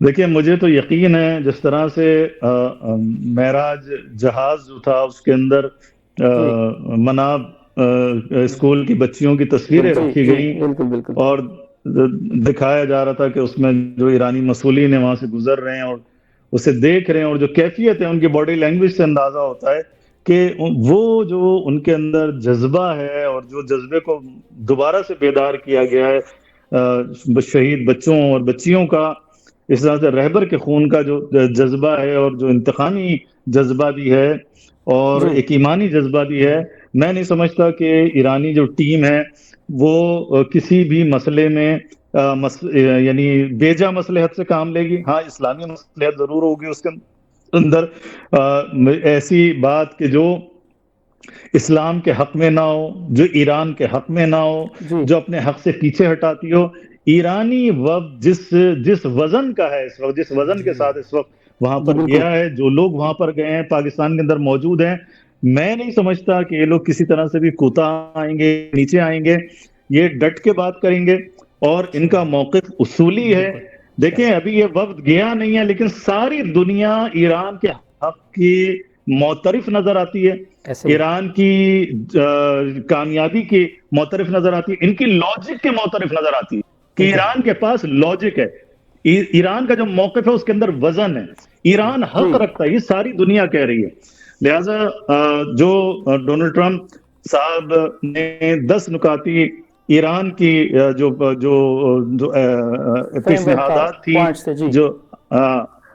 دیکھیے مجھے تو یقین ہے جس طرح سے معراج جہاز جو تھا اس کے اندر جی مناب اسکول کی بچیوں کی تصویریں جی رکھی جی گئیں، بالکل بالکل اور دکھایا جا رہا تھا کہ اس میں جو ایرانی مسئولین ہیں وہاں سے گزر رہے ہیں اور اسے دیکھ رہے ہیں، اور جو کیفیت ہے ان کی باڈی لینگویج سے اندازہ ہوتا ہے کہ وہ جو ان کے اندر جذبہ ہے اور جو جذبے کو دوبارہ سے بیدار کیا گیا ہے شہید بچوں اور بچیوں کا، اس طرح سے رہبر کے خون کا جو جذبہ ہے اور جو انتقامی جذبہ بھی ہے اور جی ایک ایمانی جذبہ بھی ہے، میں نہیں سمجھتا کہ ایرانی جو ٹیم ہے وہ کسی بھی مسئلے میں یعنی بیجا مصلحت سے کام لے گی۔ ہاں اسلامی مصلحت ضرور ہوگی اس کے اندر، ایسی بات کہ جو اسلام کے حق میں نہ ہو، جو ایران کے حق میں نہ ہو، جی جو اپنے حق سے پیچھے ہٹاتی ہو۔ ایرانی وفد جس وزن کا ہے اس وقت، جس وزن کے ساتھ اس وقت وہاں جی پر بالکل گیا ہے، جو لوگ وہاں پر گئے ہیں پاکستان کے اندر موجود ہیں، میں نہیں سمجھتا کہ یہ لوگ کسی طرح سے بھی کوتا آئیں گے، نیچے آئیں گے۔ یہ ڈٹ کے بات کریں گے اور ان کا موقف اصولی ہے۔ بالکل دیکھیں ابھی یہ وفد گیا نہیں ہے، لیکن ساری دنیا ایران کے حق کی معترف نظر آتی ہے، ایسے ہی ایران کی کامیابی کی معترف نظر آتی ہے، ان کی لاجک کے معترف نظر آتی ہے کہ بالکل ایران کے پاس لاجک ہے، ایران کا جو موقف ہے اس کے اندر وزن ہے، ایران جی حق رکھتا ہے، یہ ساری دنیا کہہ رہی ہے۔ لہٰذا جو ڈونلڈ ٹرمپ صاحب نے 10 نکاتی ایران کی جو جو جو فریم ورک تھا، پیشنہادات تھی، پوائنٹس تھے جی جو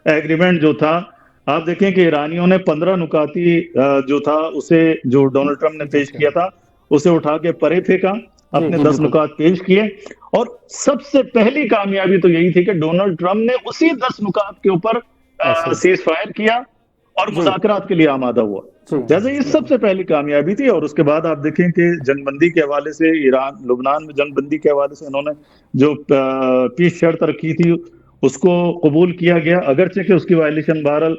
ایگریمنٹ جو تھا، آپ دیکھیں کہ ایرانیوں نے 15 نکاتی جو تھا اسے، جو ڈونلڈ ٹرمپ نے پیش ریجیکٹ کیا تھا اسے اٹھا کے پرے پھینکا، جی اپنے جی 10 بالکل نکات پیش کیے، اور سب سے پہلی کامیابی تو یہی تھی کہ ڈونلڈ ٹرمپ نے اسی 10 نکات کے اوپر ایسے ہی سیز فائر کیا اور جی مذاکرات کے لیے آمادہ ہوا۔ جی جیسے یہ سب سے پہلی کامیابی تھی، اور اس کے بعد آپ دیکھیں کہ جنگ بندی کے حوالے سے ایران لبنان میں جنگ بندی کے حوالے سے انہوں نے جو پیش شرط رکھی تھی اس کو قبول کیا گیا، اگرچہ کہ اس کی وائلیشن بہرحال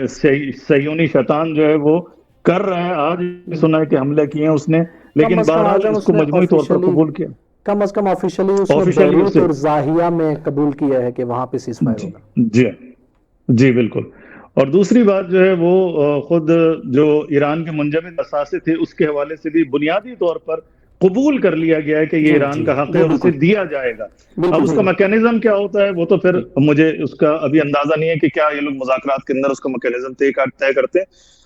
صہیونی شیطان جو ہے وہ کر رہا ہے، آج بھی سنا ہے کہ حملے کیے ہیں اس نے، کم لیکن از کم بہرحال اعظم اس اس کو نے مجموعی طور پر آفیشلی، قبول کیا کم از کم آفیشلی اس نے آفیشلی بیروت اسے۔ اور زاہیہ میں قبول کیا ہے کہ وہاں پہ سیز فائر جی ہوگا۔ جی جی بالکل۔ اور دوسری بات جو ہے وہ خود جو ایران کے منجمد اثاثے تھے اس کے حوالے سے بھی بنیادی طور پر قبول کر لیا گیا ہے کہ یہ جی ایران کا حق ہے جی اور اسے بالکل دیا جائے گا۔ اب بالکل اس کا بالکل میکینزم کیا ہوتا ہے وہ تو پھر جی مجھے اس کا ابھی اندازہ نہیں ہے کہ کیا یہ لوگ مذاکرات کے اندر اس کا میکینزم طے کرتے ہیں،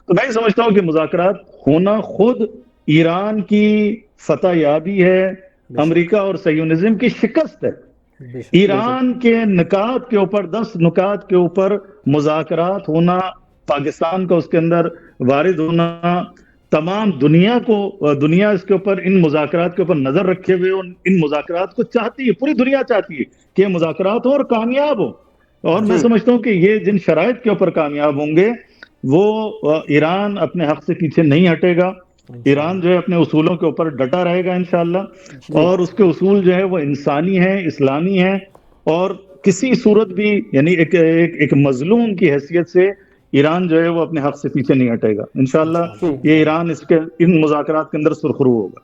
تو میں سمجھتا ہوں کہ مذاکرات ہونا خود ایران کی فتح یابی ہے، بے شک امریکہ اور صہیونزم کی شکست ہے۔ بے شک بالکل ایران کے نکات کے اوپر، 10 نکات کے اوپر مذاکرات ہونا، پاکستان کا اس کے اندر وارد ہونا، تمام دنیا کو، دنیا اس کے اوپر ان مذاکرات کے اوپر نظر رکھے ہوئے ان مذاکرات کو چاہتی ہے، پوری دنیا چاہتی ہے کہ یہ مذاکرات ہو اور کامیاب ہو، اور میں جی سمجھتا ہوں کہ یہ جن شرائط کے اوپر کامیاب ہوں گے وہ ایران اپنے حق سے پیچھے نہیں ہٹے گا، ایران انشاءاللہ جو ہے اپنے اصولوں کے اوپر ڈٹا رہے گا انشاءاللہ، جی اور اس کے اصول جو ہے وہ انسانی ہیں، اسلامی ہیں، اور کسی صورت بھی یعنی ایک مظلوم کی حیثیت سے ایران جو ہے وہ اپنے حق سے پیچھے نہیں ہٹے گا انشاءاللہ۔ جی یہ ایران ان مذاکرات کے اندر سرخرو ہوگا۔